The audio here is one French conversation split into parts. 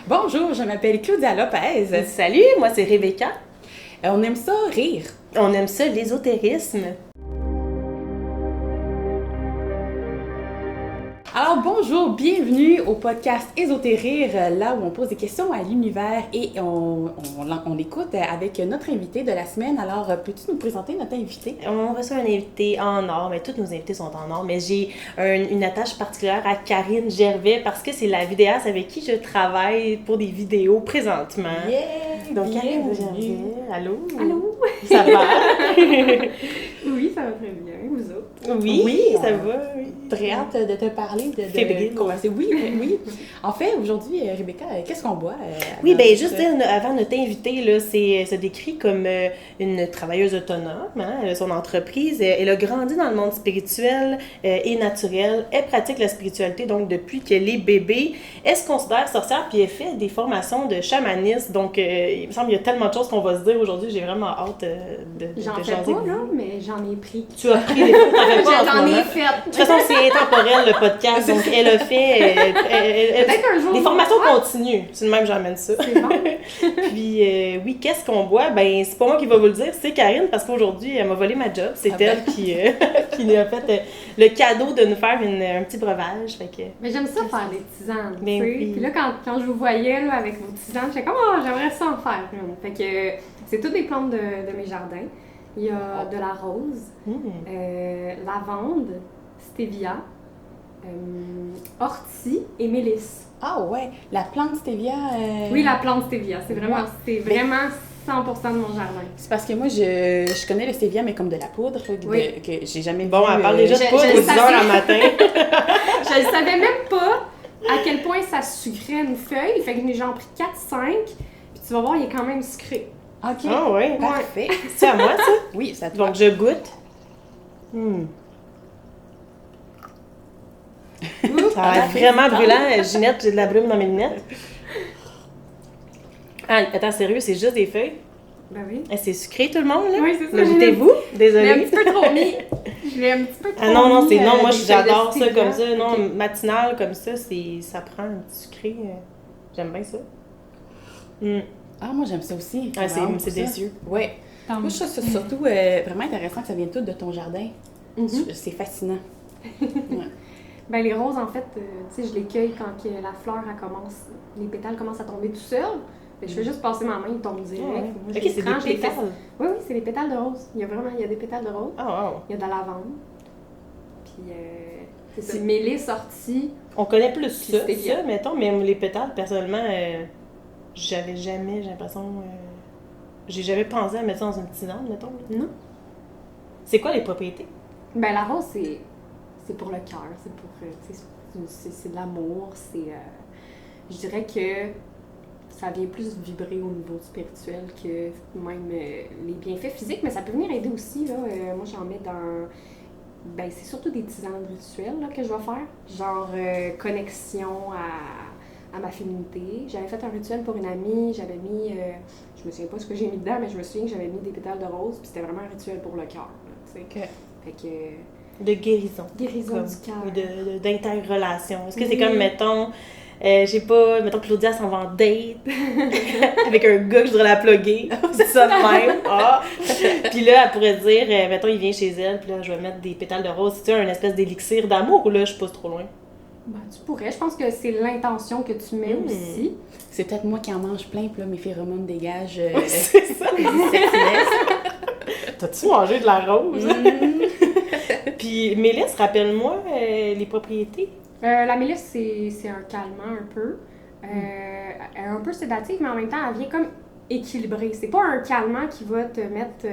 Bonjour, je m'appelle Claudia Lopez. Salut, moi c'est Rebecca. On aime ça rire. On aime ça, l'ésotérisme. Alors bonjour, bienvenue au podcast Ésotérir, là où on pose des questions à l'univers et on l'écoute avec notre invité de la semaine. Alors, peux-tu nous présenter notre invité? On reçoit un invité en or, mais tous nos invités sont en or, mais j'ai une attache particulière à Karine Gervais parce que c'est la vidéaste avec qui je travaille pour des vidéos présentement. Yeah! Donc Karine Gervais, allô? Allô? Ça va? Oui, ça va très bien. Vous autres? Oui, ça va. Oui. Très hâte de te parler, de commencer. Oui, oui. En fait, aujourd'hui, Rebecca, qu'est-ce qu'on boit? Oui, bien, juste dire, avant notre invitée, là, se décrit comme une travailleuse autonome. Hein, elle a son entreprise. Elle a grandi dans le monde spirituel et naturel. Elle pratique la spiritualité, donc, depuis qu'elle est bébé. Elle se considère sorcière, puis elle fait des formations de chamanisme. Donc, il me semble qu'il y a tellement de choses qu'on va se dire aujourd'hui. J'ai vraiment hâte de J'en fais jaser. pas, là, mais j'en ai pris. Tu as pris des fois, t'en fais pas en ce J'en ai moment. fait. De toute façon, c'est intemporel, le podcast. Donc, elle a fait... Peut-être un jour. les formations continuent. C'est le même, j'emmène ça. C'est bon. Puis, oui, qu'est-ce qu'on boit? Ben, c'est pas moi qui va vous le dire, c'est Karine, parce qu'aujourd'hui, elle m'a volé ma job. C'est elle qui nous a fait le cadeau de nous faire un petit breuvage. Fait que... Mais j'aime ça faire des tisanes, tu Ben sais. oui. Puis là, quand je vous voyais là, avec vos tisanes, j'étais comme, oh, j'aimerais ça en faire une. Fait que c'est toutes des plantes de mes jardins. Il y a de la rose, lavande, stevia, ortie et mélisse. Ah ouais, la plante stevia... Oui, la plante stevia, c'est vraiment 100% de mon jardin. C'est parce que moi, je connais le stevia, mais comme de la poudre, Oui. que j'ai jamais Bon, vu... elle parle déjà de poudre je aux 10 heures savais. le matin. Je ne savais même pas à quel point ça sucrait une feuille. Fait que j'en ai genre pris 4-5. Puis tu vas voir, il est quand même sucré. OK. Ah ouais, Parfait. c'est à moi, ça? Oui, ça te va. Donc, je goûte. Ça a l'air vraiment brûlant. Ginette, j'ai de la brume dans mes lunettes. Ah, attends, sérieux, c'est juste des feuilles? Ben oui. Eh, c'est sucré, tout le monde, là? Oui, c'est ça. Le goûtez-vous? Je l'ai un Désolée. petit peu trop mis. Je l'ai un petit peu trop Ah non, non, mis, c'est non. Moi, des feuilles j'adore de ça stevia. comme ça. Non, Ok. matinal comme ça, ça prend un petit sucré. J'aime bien ça. Ah, moi, j'aime ça aussi. Ah, Vraiment c'est pour ça. délicieux. Oui. Tant Moi, je trouve ça surtout vraiment intéressant que ça vienne tout de ton jardin. Mhm. C'est fascinant. Ben les roses, en fait, tu sais, je les cueille quand que la fleur, elle commence, les pétales commencent à tomber tout seuls. Fait que je fais juste passer ma main, ils tombent direct. Ah ouais. Moi, je Ok, les c'est prends, des je les fais- pétales. Oui, oui, c'est des pétales de rose. Il y a des pétales de rose. Ah, wow. Il y a de la lavande. Puis, c'est ça. Mélisse, ortie. On connaît plus Puis stevia. ça, mettons, mais les pétales, personnellement, j'avais jamais, j'ai l'impression, j'ai jamais pensé à mettre ça dans une tisane, mettons. Non. C'est quoi les propriétés? Ben la rose, c'est pour le cœur, c'est pour, tu sais, c'est de l'amour, je dirais que ça vient plus vibrer au niveau spirituel que même les bienfaits physiques, mais ça peut venir aider aussi, là. Moi, j'en mets dans, ben c'est surtout des tisanes rituelles, là, que je vais faire, genre connexion à ma féminité. J'avais fait un rituel pour une amie, j'avais mis, je me souviens pas ce que j'ai mis dedans, mais je me souviens que j'avais mis des pétales de rose, puis c'était vraiment un rituel pour le cœur, là, tu sais. OK. Fait que... De guérison. Guérison Comme, du cœur. ou d'interrelation. Est-ce que c'est Oui. comme, mettons, mettons Claudia s'en va en date avec un gars que je voudrais la plugger. C'est ça de même. Ah. Puis là, elle pourrait dire, mettons, il vient chez elle, puis là, je vais mettre des pétales de rose. C'est-tu un espèce d'élixir d'amour ou là, je pousse trop loin? Ben, tu pourrais. Je pense que c'est l'intention que tu mets aussi. C'est peut-être moi qui en mange plein, puis là, mes phéromones dégagent C'est ça. sexiness. T'as-tu mangé de la rose? Puis Mélisse, rappelle-moi les propriétés. La mélisse, c'est un calmant un peu. Elle est un peu sédative, mais en même temps, elle vient comme équilibrée. C'est pas un calmant qui va te mettre,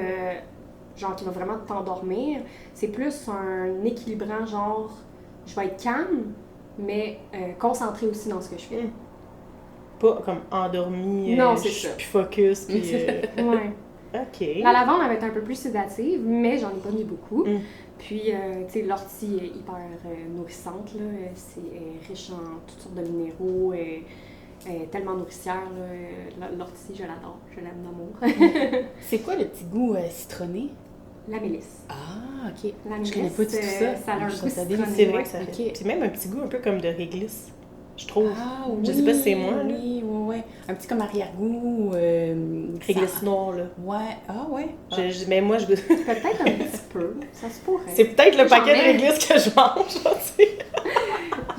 genre, qui va vraiment t'endormir. C'est plus un équilibrant, genre, je vais être calme, mais concentrée aussi dans ce que je fais. Pas comme endormie, Non, c'est je suis ça. plus focus, puis... Ouais. OK. La lavande, elle va être un peu plus sédative, mais j'en ai pas mis beaucoup. Mm. Puis, tu sais, l'ortie est hyper nourrissante, là. Elle est riche en toutes sortes de minéraux. Elle est tellement nourricière, là. L'ortie, je l'adore. Je l'aime d'amour. C'est quoi le petit goût citronné? La mélisse. Ah, OK. La Je mélisse, connais pas du tout ça. ça a un Je goût trouve ça citronné. délicieux. C'est vrai que ça fait... OK. C'est même un petit goût un peu comme de réglisse, je trouve. Ah, Je sais pas si c'est moi, là. Oui, oui, ouais. Un petit comme arrière-goût. Réglisse noire, là. Ouais. Ah, ouais. Mais moi, je... Peut-être un petit peu, ça se pourrait. C'est peut-être le paquet de J'en mets- réglisse que je mange, tu sais.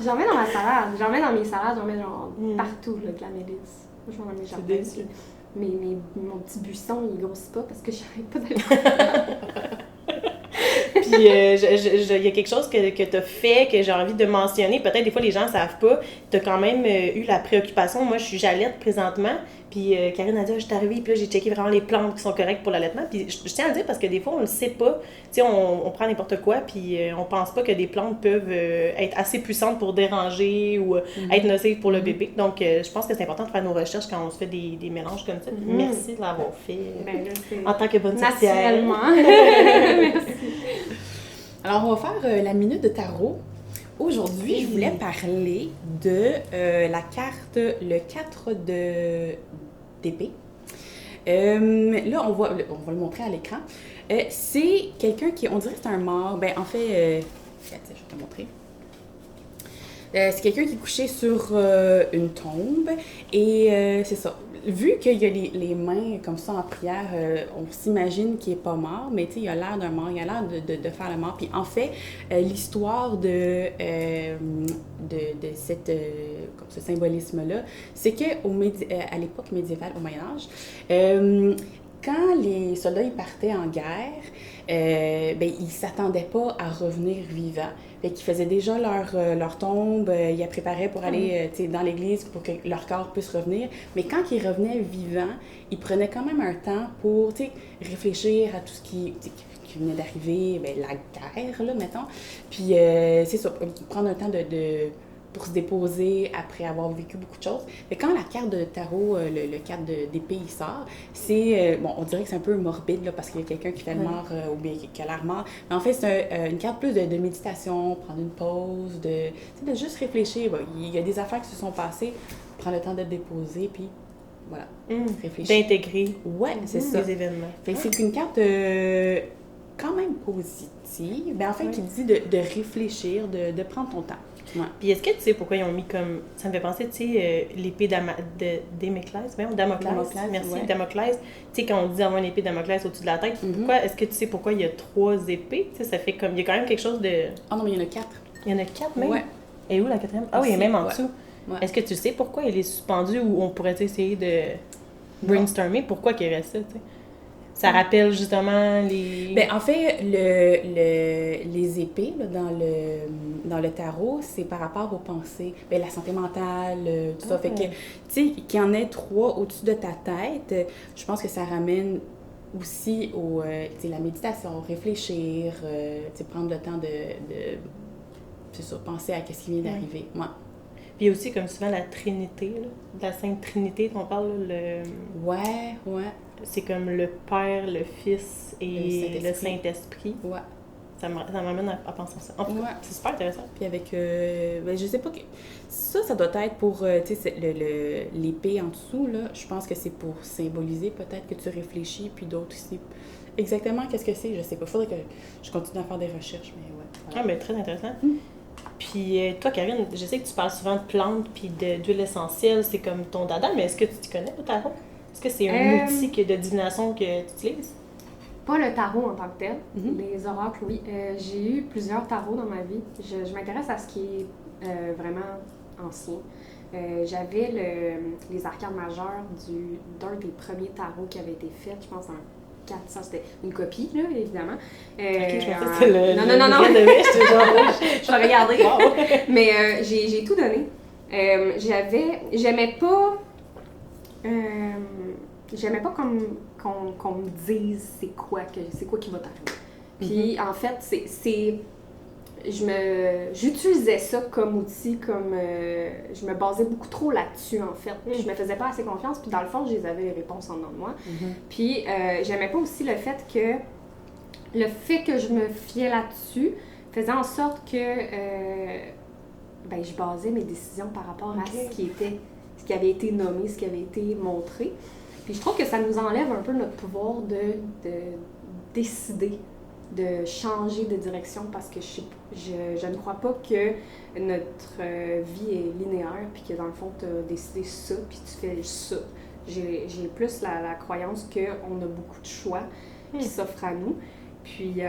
J'en mets dans ma salade, j'en mets dans mes salades, j'en mets genre Mm. partout, là, de la mélisse. Moi, je m'en mets C'est jardin. délicieux. Mon petit buisson, il grossit pas parce que j'arrête pas d'aller. Puis, il y a quelque chose que tu as fait, que j'ai envie de mentionner. Peut-être des fois, les gens ne savent pas. Tu as quand même eu la préoccupation. Moi, je suis jalette présentement. Puis, Karine a dit, je suis arrivée, puis là, j'ai checké vraiment les plantes qui sont correctes pour l'allaitement. Puis, je tiens à le dire parce que des fois, on ne le sait pas. Tu sais, on prend n'importe quoi, puis on pense pas que des plantes peuvent être assez puissantes pour déranger ou être nocives pour le bébé. Donc, je pense que c'est important de faire nos recherches quand on se fait des mélanges comme ça. Puis merci de l'avoir fait Ben là, c'est en tant que bonne sorcière. naturellement. Merci. Alors, on va faire la minute de tarot. Aujourd'hui, je voulais parler de la carte, le 4 d'épée. Là, on va le montrer à l'écran. C'est quelqu'un qui, on dirait que c'est un mort. Ben, en fait, tiens, je vais te montrer. C'est quelqu'un qui est couché sur une tombe et c'est ça. Vu qu'il y a les mains comme ça en prière, on s'imagine qu'il n'est pas mort, mais tu sais, il a l'air d'un mort, il a l'air de faire le mort. Puis en fait, l'histoire de cette, comme ce symbolisme-là, c'est qu'à l'époque médiévale, au Moyen-Âge, quand les soldats ils partaient en guerre, ben, ils ne s'attendaient pas à revenir vivants. Fait qu'ils faisaient déjà leur tombe, ils la préparaient pour aller dans l'église pour que leur corps puisse revenir. Mais quand ils revenaient vivants, ils prenaient quand même un temps pour réfléchir à tout ce qui venait d'arriver, ben, la guerre, là, mettons. Puis c'est ça, prendre un temps pour se déposer après avoir vécu beaucoup de choses. Mais quand la carte de tarot, le 4 d'épée, il sort, c'est, bon, on dirait que c'est un peu morbide, là, parce qu'il y a quelqu'un qui fait le mort ou bien qui a l'air mort. Mais en fait, c'est une carte plus de méditation, prendre une pause, de juste réfléchir. Bon, il y a des affaires qui se sont passées, prendre le temps de te déposer, puis voilà, réfléchir. D'intégrer Ouais, c'est ça. les événements. Fait que c'est une carte quand même positive, ben, en fait, qui dit de réfléchir, de prendre ton temps. Ouais. Puis est-ce que tu sais pourquoi ils ont mis comme... Ça me fait penser, tu sais, l'épée Damoclès. Damoclès. Merci, ouais. Damoclès. Tu sais, quand on dit avoir une épée Damoclès au-dessus de la tête, pourquoi, est-ce que tu sais pourquoi il y a 3 épées? Tu sais, ça fait comme... Il y a quand même quelque chose de... Ah non, mais il y en a 4. Il y en a 4 même? Ouais. Et où la 4e? Ah oui, il y a même en dessous. Ouais. Est-ce que tu sais pourquoi elle est suspendue ou on pourrait essayer de brainstormer? Pourquoi qu'il reste ça, tu sais? Ça rappelle justement les... Ben, en fait, les épées là, dans le tarot, c'est par rapport aux pensées. Ben, la santé mentale, tout ça. Fait que, tu sais, qu'il y en ait 3 au-dessus de ta tête, je pense que ça ramène aussi la méditation, réfléchir, prendre le temps c'est ça, penser à ce qui vient d'arriver. Ouais. Puis il y a aussi comme souvent la Trinité, là, de la Sainte Trinité dont on parle, là, Ouais. c'est comme le Père, le Fils et le Saint-Esprit. Saint-Esprit. Ouais. Ça m'amène à penser à ça. En tout cas, c'est super intéressant. Puis avec, ben, je sais pas, ça doit être pour, tu sais, l'épée en dessous, là, je pense que c'est pour symboliser peut-être que tu réfléchis, puis d'autres ici. Exactement, qu'est-ce que c'est, je sais pas. Faudrait que je continue à faire des recherches, mais ouais. Voilà. Ah, mais très intéressant. Puis toi, Karine, je sais que tu parles souvent de plantes puis d'huile essentielle, c'est comme ton dada, mais est-ce que tu t'y connais au tarot? Est-ce que c'est un outil de divination que tu utilises? Pas le tarot en tant que tel, Mhm. les oracles, oui. J'ai eu plusieurs tarots dans ma vie. Je m'intéresse à ce qui est vraiment ancien. J'avais les arcades majeures d'un des premiers tarots qui avait été fait, je pense en 400, c'était une copie, là, évidemment. Ok, je pensais que c'était non. vrai de vrai, j'étais genre... Je vais regarder. Wow. Mais j'ai tout donné. J'aimais pas qu'on me dise c'est quoi qui va t'arriver. Puis en fait, j'utilisais ça comme outil, je me basais beaucoup trop là-dessus en fait. Je me faisais pas assez confiance, puis dans le fond, je les avais les réponses en dedans de moi. Puis j'aimais pas aussi le fait que je me fiais là-dessus faisait en sorte que je basais mes décisions par rapport à ce qui avait été nommé, ce qui avait été montré. Puis je trouve que ça nous enlève un peu notre pouvoir de décider de changer de direction parce que je ne crois pas que notre vie est linéaire puis que dans le fond, tu as décidé ça puis tu fais ça. J'ai plus la croyance qu'on a beaucoup de choix qui s'offrent à nous puis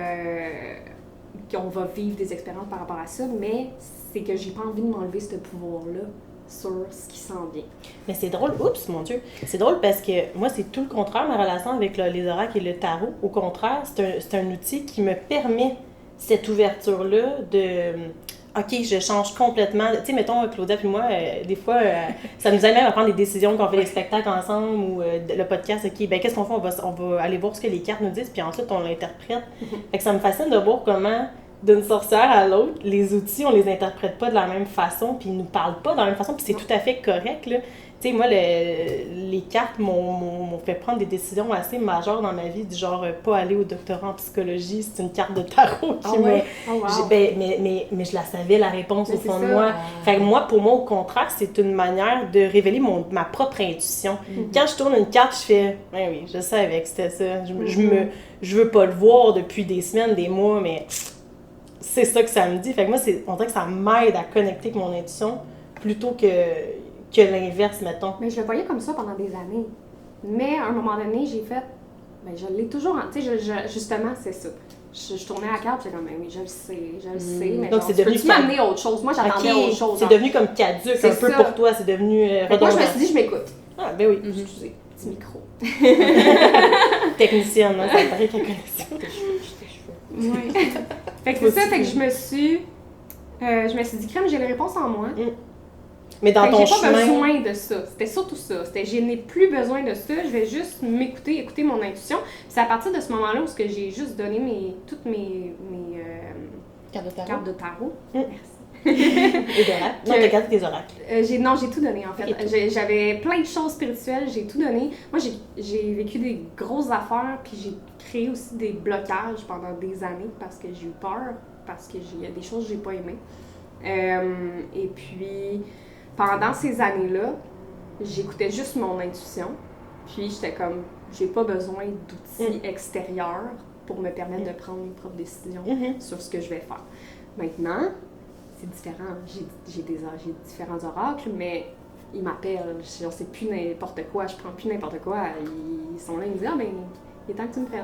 qu'on va vivre des expériences par rapport à ça, mais c'est que j'ai pas envie de m'enlever ce pouvoir-là sur ce qui s'en vient. Mais c'est drôle, oups, mon Dieu, c'est drôle parce que moi, c'est tout le contraire, ma relation avec les oracles et le tarot. Au contraire, c'est un outil qui me permet cette ouverture-là de... OK, je change complètement. Tu sais, mettons, Claudia et moi, des fois, ça nous aide même à prendre des décisions quand on fait des spectacles ensemble ou le podcast. OK, ben qu'est-ce qu'on fait? On va aller voir ce que les cartes nous disent, puis ensuite, on l'interprète. Fait que ça me fascine de voir comment... d'une sorcière à l'autre, les outils, on les interprète pas de la même façon, puis ils nous parlent pas de la même façon, puis c'est tout à fait correct, là. Tu sais, moi, les cartes m'ont fait prendre des décisions assez majeures dans ma vie, du genre, pas aller au doctorat en psychologie, c'est une carte de tarot qui m'a... Wow. Mais je la savais, la réponse au fond de moi. Fait que moi, pour moi, au contraire, c'est une manière de révéler ma propre intuition. Quand je tourne une carte, je fais, oui, je savais que c'était ça. Je veux pas le voir depuis des semaines, des mois, mais... c'est ça que ça me dit. Fait que moi, on dirait que ça m'aide à connecter avec mon intuition plutôt que l'inverse, mettons. Mais je le voyais comme ça pendant des années. Mais à un moment donné, j'ai fait... Ben, je l'ai toujours... Tu sais, justement, c'est ça. Je tournais la carte, j'étais comme, oui, je le sais, mais donc, genre, c'est devenu peux-tu m'amener autre chose? Moi, j'attendais autre chose. C'est devenu comme caduque un peu pour toi, c'est devenu redondant. Moi, je me suis dit, je m'écoute. Ah, ben oui. Excusez, petit micro. Technicienne, hein, ça paraît qu'elle connaît ça. Oui. Fait que c'est ça, fait que je me suis dit, crème, j'ai les réponses en moi. Mais dans ton chemin... j'ai pas chemin... besoin de ça. C'était surtout ça. Je n'ai plus besoin de ça. Je vais juste écouter mon intuition. Puis c'est à partir de ce moment-là où j'ai juste donné toutes mes cartes de tarot. Merci. Et d'oracles. Non, t'as gardé tes oracles. Non, j'ai tout donné, en fait. J'avais plein de choses spirituelles, j'ai tout donné. Moi, j'ai vécu des grosses affaires, puis j'ai créé aussi des blocages pendant des années parce que j'ai eu peur, parce qu'il y a des choses que j'ai pas aimées. Et puis, pendant ces années-là, j'écoutais juste mon intuition, puis j'étais comme, j'ai pas besoin d'outils extérieurs pour me permettre de prendre mes propres décisions sur ce que je vais faire. Maintenant, c'est différent. J'ai différents oracles, mais ils m'appellent. Je sais plus n'importe quoi, je prends plus n'importe quoi. Ils sont là, ils me disent « Ah, ben, il est temps que tu me prennes. »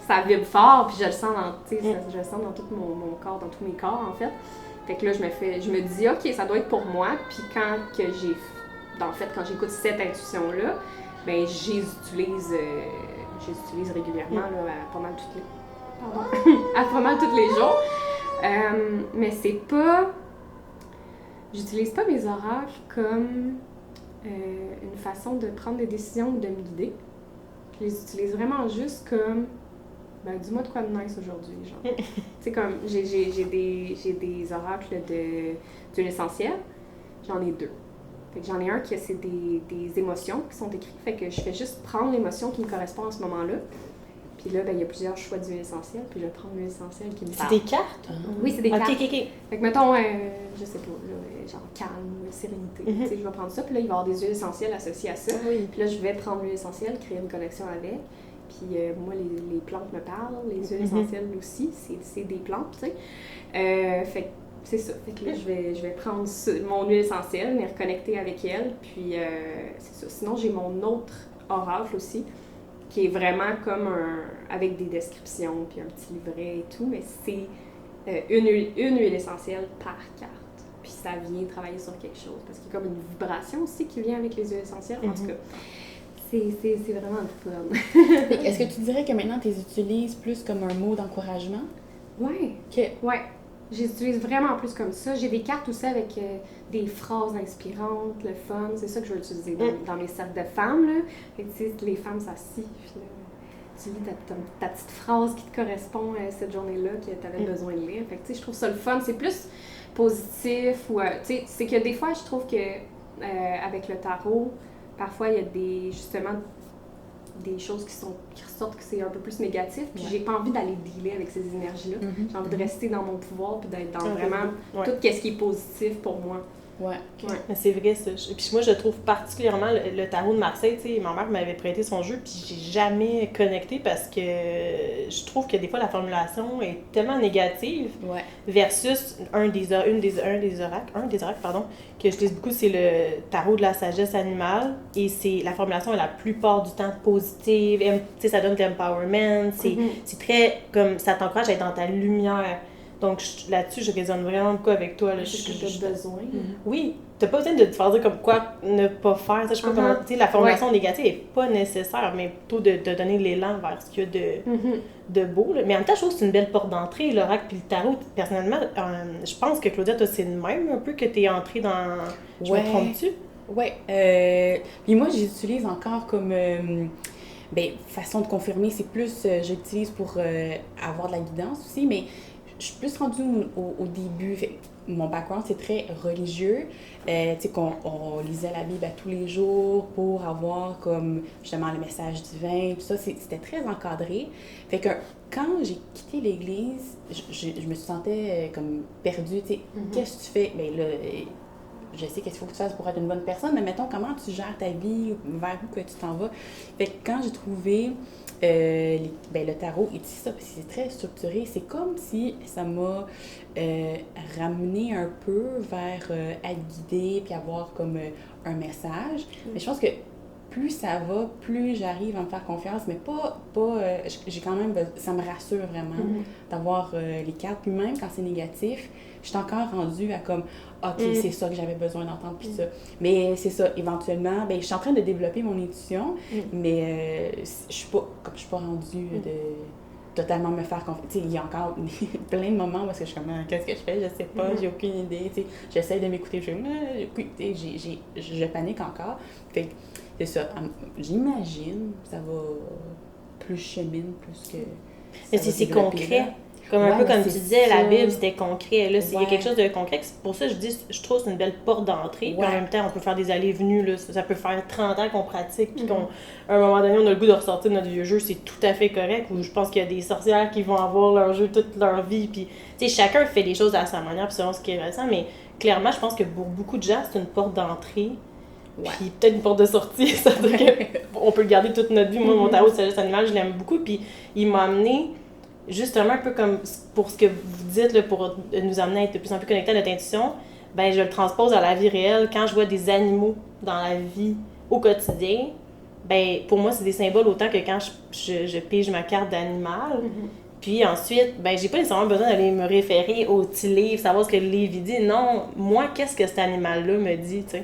Ça vibre fort, puis je le sens je le sens dans tout mon corps, dans tous mes corps, en fait. Fait que là, je me dis « OK, ça doit être pour moi. » Puis quand j'écoute cette intuition-là, ben, j'utilise régulièrement là, à pas mal tous les jours. Mais c'est pas... J'utilise pas mes oracles comme une façon de prendre des décisions ou de me guider. Je les utilise vraiment juste comme... Ben, dis-moi de quoi de nice aujourd'hui, genre. C'est comme... J'ai des oracles d'huile essentielle. J'en ai 2. Fait que j'en ai un qui c'est des émotions qui sont écrites. Fait que je fais juste prendre l'émotion qui me correspond à ce moment-là. Puis là, ben, il y a plusieurs choix d'huile essentielle, puis je vais prendre l'huile essentielle qui me parle. C'est des cartes? Oui, c'est des cartes. OK. Fait que mettons, je sais pas, là, genre calme, sérénité. Tu sais, je vais prendre ça, puis là, il va y avoir des huiles essentielles associées à ça. Puis là, je vais prendre l'huile essentielle, créer une connexion avec. Puis moi, les plantes me parlent, les huiles essentielles aussi, c'est des plantes, tu sais. Fait que c'est ça. Fait que là, je vais prendre mon huile essentielle, me reconnecter avec elle, puis c'est ça. Sinon, j'ai mon autre oracle aussi, qui est vraiment comme avec des descriptions, puis un petit livret et tout, mais c'est une huile essentielle par carte. Puis ça vient travailler sur quelque chose, parce qu'il y a comme une vibration aussi qui vient avec les huiles essentielles. En tout cas, c'est vraiment le fun. Est-ce que tu dirais que maintenant, tu les utilises plus comme un mot d'encouragement? Oui. Ouais. J'utilise vraiment plus comme ça. J'ai des cartes aussi avec des phrases inspirantes, le fun. C'est ça que je vais utiliser dans mes cercles de femmes. Là. Fait que, tu sais, les femmes s'assient. Tu lis ta petite phrase qui te correspond cette journée-là que tu avais besoin de lire. Fait que, tu sais, je trouve ça le fun. C'est plus positif. Ou, tu sais, c'est que des fois, je trouve que avec le tarot, parfois, il y a justement des choses qui ressortent que c'est un peu plus négatif, puis j'ai pas envie d'aller dealer avec ces énergies-là. J'ai envie de rester dans mon pouvoir, puis d'être dans vraiment tout ce qui est positif pour moi. Ouais. Ouais. Mais c'est vrai, ça. Puis moi, je trouve particulièrement le tarot de Marseille, tu sais, ma mère m'avait prêté son jeu, puis j'ai jamais connecté parce que je trouve que des fois, la formulation est tellement négative Ouais. versus un des oracles, pardon, que je dis beaucoup, c'est le tarot de la sagesse animale, et c'est la formulation est la plupart du temps positive, tu sais, ça donne de l'empowerment, c'est très, comme, ça t'encourage à être dans ta lumière. Donc là-dessus, je résonne vraiment beaucoup avec toi. Là. C'est ce que tu as besoin. Oui, t'as pas besoin de te faire dire comme quoi ne pas faire. Ça, je sais pas comment. Tu sais, la formulation négative est pas nécessaire, mais plutôt de te donner l'élan vers ce qu'il y a de beau. Là. Mais en même temps, je trouve que c'est une belle porte d'entrée, l'oracle puis le tarot. Personnellement, je pense que Claudia, toi, c'est le même un peu que t'es entrée dans. Je me trompe-tu? Oui. Puis moi, j'utilise encore comme. Façon de confirmer, c'est plus. J'utilise pour avoir de la guidance aussi, mais. Je suis plus rendue au début. Mon background, c'est très religieux. Tu sais, on lisait la Bible à tous les jours pour avoir comme justement le message divin. Tout ça, c'était très encadré. Fait que quand j'ai quitté l'Église, je me sentais comme perdue. Tu sais, qu'est-ce que tu fais? Bien là, je sais qu'est-ce qu'il faut que tu fasses pour être une bonne personne, mais mettons, comment tu gères ta vie, vers où que tu t'en vas. Fait que quand j'ai trouvé le tarot, et ça, c'est très structuré, c'est comme si ça m'a ramené un peu vers être guidée, puis avoir comme un message. Mais je pense que plus ça va, plus j'arrive à me faire confiance, mais j'ai quand même, ça me rassure vraiment d'avoir les cartes. Puis même quand c'est négatif, je suis encore rendue à comme, OK, c'est ça que j'avais besoin d'entendre, puis ça. Mais c'est ça, éventuellement, je suis en train de développer mon intuition, mais je suis pas rendue de totalement me faire confiance. Tu sais, il y a encore plein de moments où est-ce que je suis comme, qu'est-ce que je fais? Je sais pas, j'ai aucune idée. Tu sais, j'essaie de m'écouter, je panique encore. Fait que c'est ça. J'imagine que ça va plus chemine, plus que. Mais c'est concret. Comme un peu comme tu disais, la Bible, c'était concret. Là, il y a quelque chose de concret. C'est pour ça que je trouve que c'est une belle porte d'entrée. Puis en même temps, on peut faire des allées et venues. Là. Ça peut faire 30 ans qu'on pratique. Puis qu'à un moment donné, on a le goût de ressortir notre vieux jeu. C'est tout à fait correct. Ou je pense qu'il y a des sorcières qui vont avoir leur jeu toute leur vie. Puis, tu sais, chacun fait les choses à sa manière. Puis selon ce qui est récent. Mais clairement, je pense que pour beaucoup de gens, c'est une porte d'entrée. Puis peut-être une porte de sortie. C'est-à-dire qu'on peut le garder toute notre vie. Moi, mon tarot de sagesse animale, je l'aime beaucoup. Puis il m'a amené. Justement, un peu comme pour ce que vous dites, là, pour nous amener à être de plus en plus connectés à notre intuition, ben je le transpose à la vie réelle. Quand je vois des animaux dans la vie au quotidien, ben pour moi, c'est des symboles autant que quand je pige ma carte d'animal. Puis ensuite, ben j'ai pas nécessairement besoin d'aller me référer au petit livre, savoir ce que le livre dit. Non, moi, qu'est-ce que cet animal-là me dit, tu sais.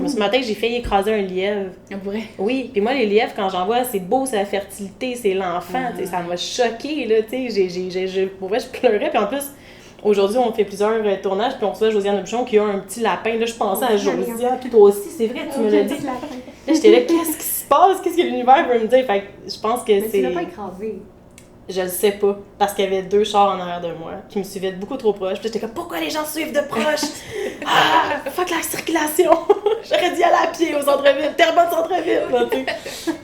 Ce matin, j'ai failli écraser un lièvre. Vrai? Oui, puis moi, les lièvres, quand j'en vois, c'est beau, c'est la fertilité, c'est l'enfant, ça m'a choquée, là, tu sais, pour vrai, je pleurais, puis en plus, aujourd'hui, on fait plusieurs tournages, puis on reçoit Josiane Aubuchon qui a un petit lapin, là, je pensais à Josiane, puis toi aussi, c'est vrai, tu me l'as dit. Là, j'étais là, qu'est-ce qui se passe, qu'est-ce que l'univers veut me dire, fait que je pense que mais tu l'as pas écrasé. Je le sais pas, parce qu'il y avait 2 chars en arrière de moi qui me suivaient de beaucoup trop proche. Puis j'étais comme, pourquoi les gens suivent de proche? Fuck la circulation! J'aurais dû aller à pied au centre-ville, Terrebonne centre-ville!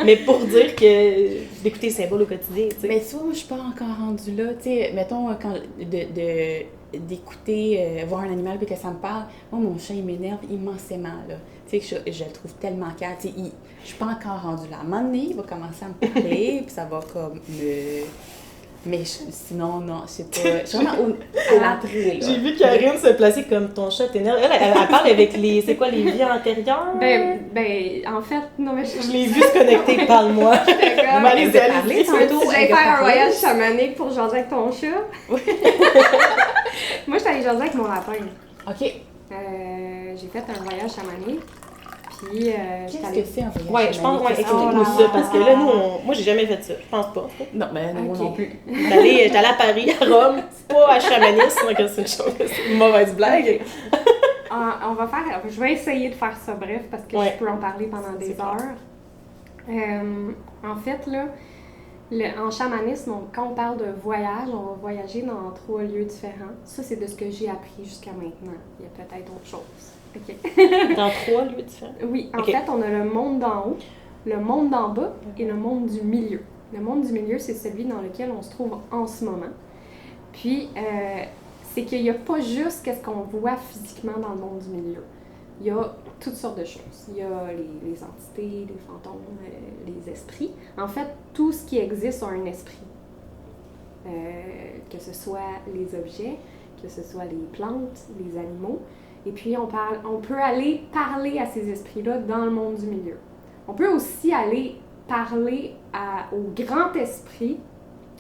Mais pour dire que d'écouter les symboles au quotidien, tu sais. Mais tu vois, moi, je suis pas encore rendue là. Tu sais, mettons, quand d'écouter, voir un animal puis que ça me parle, moi, mon chat, il m'énerve immensément, là. Tu sais, je le trouve tellement calme. Tu sais, je suis pas encore rendue là. À un moment donné, il va commencer à me parler, puis ça va comme me... Mais sinon, non, c'est pas... Je suis vraiment à l'entrée, là. J'ai vu Karine se placer comme ton chat t'énerve. Elle parle avec les... C'est quoi, les vies antérieures? En fait, non, mais je l'ai vu se connecter, parle-moi. Vous m'allez parler tantôt. J'allais faire un voyage chamanique pour jaser avec ton chat. Oui. Moi, je suis allée jaser avec mon lapin. OK. J'ai fait un voyage chamanique. Puis, qu'est-ce que c'est un voyage chamanique? Ouais, je pense, explique-nous ça, parce que là, moi, j'ai jamais fait ça. Je pense pas. Non, mais moi non plus. J'étais allée à Paris, à Rome, pas à Chamonix, donc c'est une chose, c'est une mauvaise blague. On va faire, je vais essayer de faire ça bref, parce que je peux en parler pendant des heures. En fait, là, en chamanisme, quand on parle de voyage, on va voyager dans 3 lieux différents. Ça, c'est de ce que j'ai appris jusqu'à maintenant. Il y a peut-être autre chose. OK. Dans 3 lieux différents? Oui. En fait, on a le monde d'en haut, le monde d'en bas et le monde du milieu. Le monde du milieu, c'est celui dans lequel on se trouve en ce moment. Puis, c'est qu'il n'y a pas juste ce qu'on voit physiquement dans le monde du milieu. il y a toutes sortes de choses. Il y a les entités, les fantômes, les esprits. En fait, tout ce qui existe a un esprit. Que ce soit les objets, que ce soit les plantes, les animaux. Et puis, on peut aller parler à ces esprits-là dans le monde du milieu. On peut aussi aller parler au grand esprit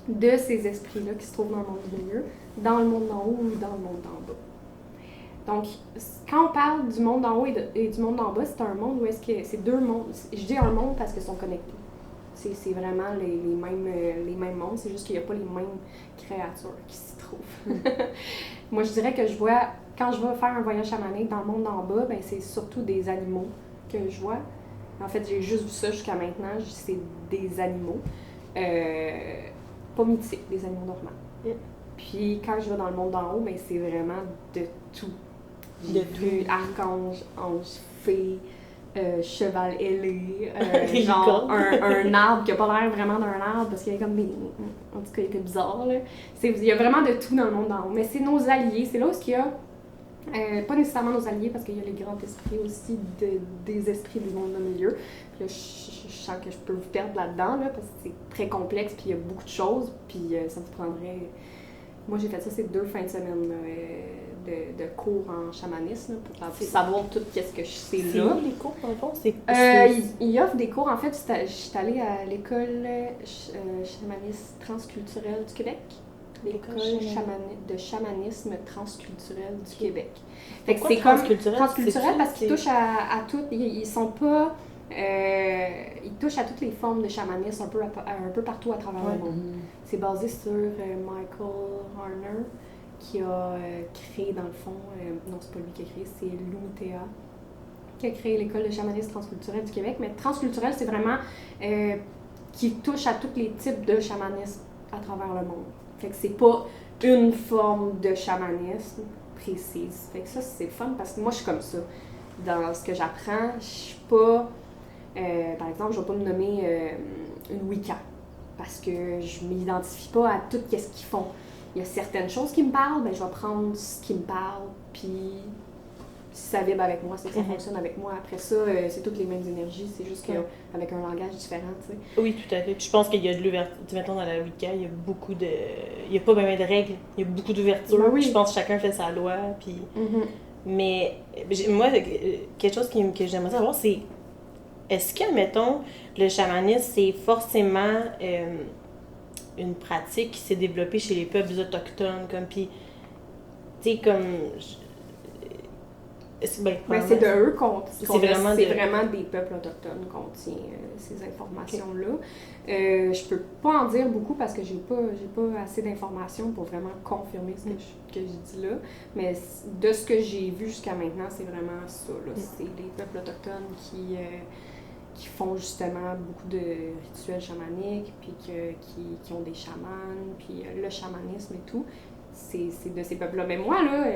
de ces esprits-là qui se trouvent dans le monde du milieu, dans le monde d'en haut ou dans le monde d'en bas. Donc, quand on parle du monde d'en haut et du monde d'en bas, c'est un monde où est-ce que c'est deux mondes. Je dis un monde parce qu'ils sont connectés. C'est vraiment les mêmes mondes, c'est juste qu'il n'y a pas les mêmes créatures qui s'y trouvent. Moi, je dirais que quand je vais faire un voyage chamanique dans le monde d'en bas, ben, c'est surtout des animaux que je vois. En fait, j'ai juste vu ça jusqu'à maintenant, c'est des animaux. Pas mythiques, des animaux normaux. Puis quand je vais dans le monde d'en haut, ben, c'est vraiment de tout. J'ai vu archange, ange, fée, cheval ailé, genre un arbre qui a pas l'air vraiment d'un arbre parce qu'il y a comme en tout cas, il était bizarre, là. Il y a vraiment de tout dans le monde d'en haut. Mais c'est nos alliés, c'est là où il y a, pas nécessairement nos alliés parce qu'il y a les grands esprits aussi, des esprits du monde du milieu. Puis là, je sens que je peux vous perdre là-dedans, là, parce que c'est très complexe, puis il y a beaucoup de choses, puis ça vous prendrait... Moi, j'ai fait ça, c'est 2 fins de semaine de cours en chamanisme pour savoir tout ce que je sais là. C'est où les cours, dans le fond? Il offre des cours. En fait, je suis allée à l'école chamanisme transculturelle du Québec. L'école de chamanisme transculturel du Québec. Fait que c'est comme transculturel parce qu'ils touchent à tout. Ils sont pas... ils touchent à toutes les formes de chamanisme un peu partout à travers le monde. C'est basé sur Michael Harner qui a créé dans le fond, non c'est pas lui qui a créé, c'est Lou Théa qui a créé l'école de chamanisme transculturel du Québec, mais transculturel c'est vraiment qui touche à tous les types de chamanisme à travers le monde. Fait que c'est pas une forme de chamanisme précise. Fait que ça c'est fun parce que moi je suis comme ça. Dans ce que j'apprends, je suis pas... par exemple, je ne vais pas me nommer une Wicca parce que je ne m'identifie pas à tout ce qu'ils font. Il y a certaines choses qui me parlent, ben, je vais prendre ce qui me parle, puis si ça vibre avec moi, c'est que ça fonctionne avec moi. Après ça, c'est toutes les mêmes énergies, c'est juste qu'avec un langage différent, tu sais. Oui, tout à fait. Puis je pense qu'il y a de l'ouverture. Mettons, dans la Wicca, il y a beaucoup de... Il n'y a pas vraiment de règles, il y a beaucoup d'ouverture. Ben oui. Je pense que chacun fait sa loi, puis... Mais moi, quelque chose que j'aimerais savoir, c'est... Est-ce que, mettons, le chamanisme, c'est forcément une pratique qui s'est développée chez les peuples autochtones, comme, puis, tu sais, comme... c'est de eux c'est vraiment des peuples autochtones qu'on tient ces informations-là. Okay. Je peux pas en dire beaucoup parce que j'ai pas assez d'informations pour vraiment confirmer ce que je dis là, mais de ce que j'ai vu jusqu'à maintenant, c'est vraiment ça, là. C'est des peuples autochtones qui font justement beaucoup de rituels chamaniques, puis qui ont des chamans, puis le chamanisme et tout, c'est de ces peuples-là. Mais moi, là,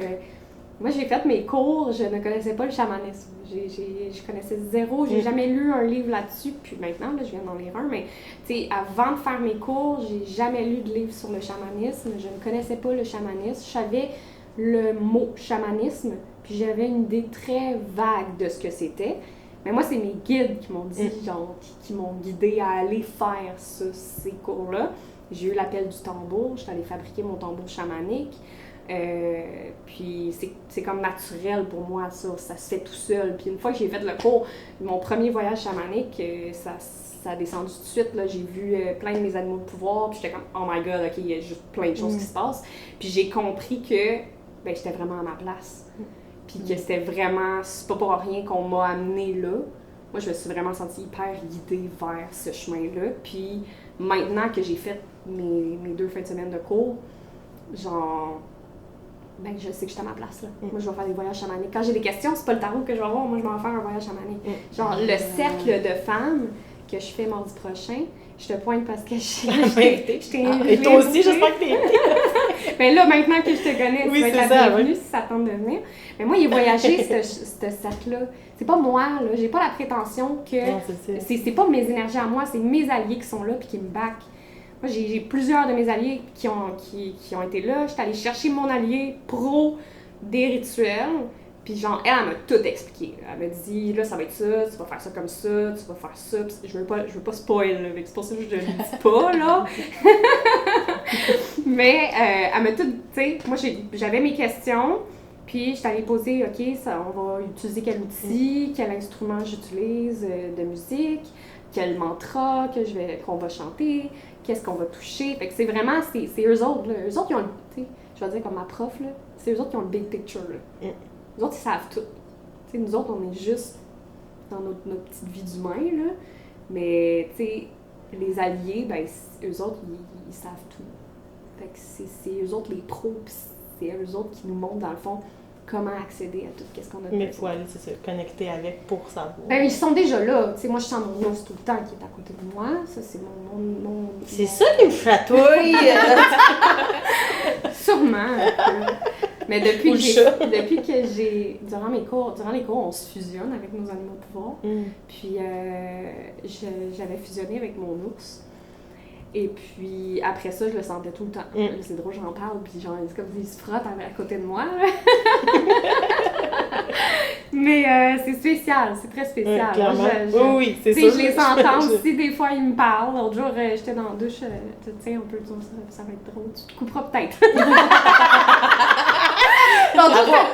moi j'ai fait mes cours, je ne connaissais pas le chamanisme. Je connaissais zéro, j'ai jamais lu un livre là-dessus, puis maintenant, là, je viens d'en lire un, mais tu sais, avant de faire mes cours, j'ai jamais lu de livre sur le chamanisme, je ne connaissais pas le chamanisme, je savais le mot chamanisme, puis j'avais une idée très vague de ce que c'était. Mais moi, c'est mes guides qui m'ont dit, genre, qui m'ont guidée à aller faire ces cours-là. J'ai eu l'appel du tambour, j'étais allée fabriquer mon tambour chamanique. Puis c'est comme naturel pour moi, ça se fait tout seul. Puis une fois que j'ai fait le cours, mon premier voyage chamanique, ça a descendu tout de suite. Là, j'ai vu plein de mes animaux de pouvoir, puis j'étais comme, oh my god, ok, il y a juste plein de choses qui se passent. Puis j'ai compris que j'étais vraiment à ma place. Puis que c'était vraiment, c'est pas pour rien qu'on m'a amenée là. Moi, je me suis vraiment sentie hyper guidée vers ce chemin-là. Puis maintenant que j'ai fait mes 2 fins de semaine de cours, genre, je sais que je suis à ma place là. Moi, je vais faire des voyages chamaniques. Quand j'ai des questions, c'est pas le tarot que je vais avoir, moi, je vais en faire un voyage chamanique. Genre, le cercle de femmes que je fais mardi prochain, je te pointe parce que je t'ai et toi aussi, j'espère que t'es invitée. Mais là, maintenant que je te connais, tu vas être la bienvenue si ça tente de venir. Mais moi, il est voyagé, ce cercle-là. C'est pas moi, là. J'ai pas la prétention que... Non, c'est pas mes énergies à moi, c'est mes alliés qui sont là puis qui me backent. Moi, j'ai plusieurs de mes alliés qui ont été là. J'étais allée chercher mon allié pro des rituels. Puis genre, elle m'a tout expliqué. Elle m'a dit, là, ça va être ça, tu vas faire ça comme ça, tu vas faire ça. Puis je veux pas spoil, là, c'est pour ça que je le dis pas, là. Mais elle m'a tout, tu sais, moi j'avais mes questions, puis je t'allais poser, OK, on va utiliser quel outil, quel instrument j'utilise de musique, quel mantra qu'on va chanter, qu'est-ce qu'on va toucher. Fait que c'est vraiment, c'est eux autres, là. Eux autres qui ont le, tu sais, je vais dire comme ma prof, là, c'est eux autres qui ont le big picture, là. Eux autres, ils savent tout. Tu sais, nous autres, on est juste dans notre petite vie d'humain, là. Mais, tu sais, les alliés, ben, eux autres, ils savent tout. Fait que c'est eux autres les pros, pis c'est eux autres qui nous montrent, dans le fond, comment accéder à tout ce qu'on a besoin. Mais il faut aller, c'est ça, connecter avec pour savoir. Ben, ils sont déjà là. Tu sais, moi, je sens mon os tout le temps qui est à côté de moi. Ça, c'est mon c'est ça qui me chatouille! Sûrement. Mais depuis que j'ai... Durant les cours, on se fusionne avec nos animaux de pouvoir. Puis, j'avais fusionné avec mon ours. Et puis, après ça, je le sentais tout le temps. C'est drôle, j'en parle, puis genre, c'est comme s'il se frotte à côté de moi. Mais c'est spécial, c'est très spécial. Moi, oui, c'est sûr. Je les entends aussi, des fois, ils me parlent. L'autre jour, j'étais dans la douche, tiens, on peut dire ça va être drôle, tu te couperas peut-être.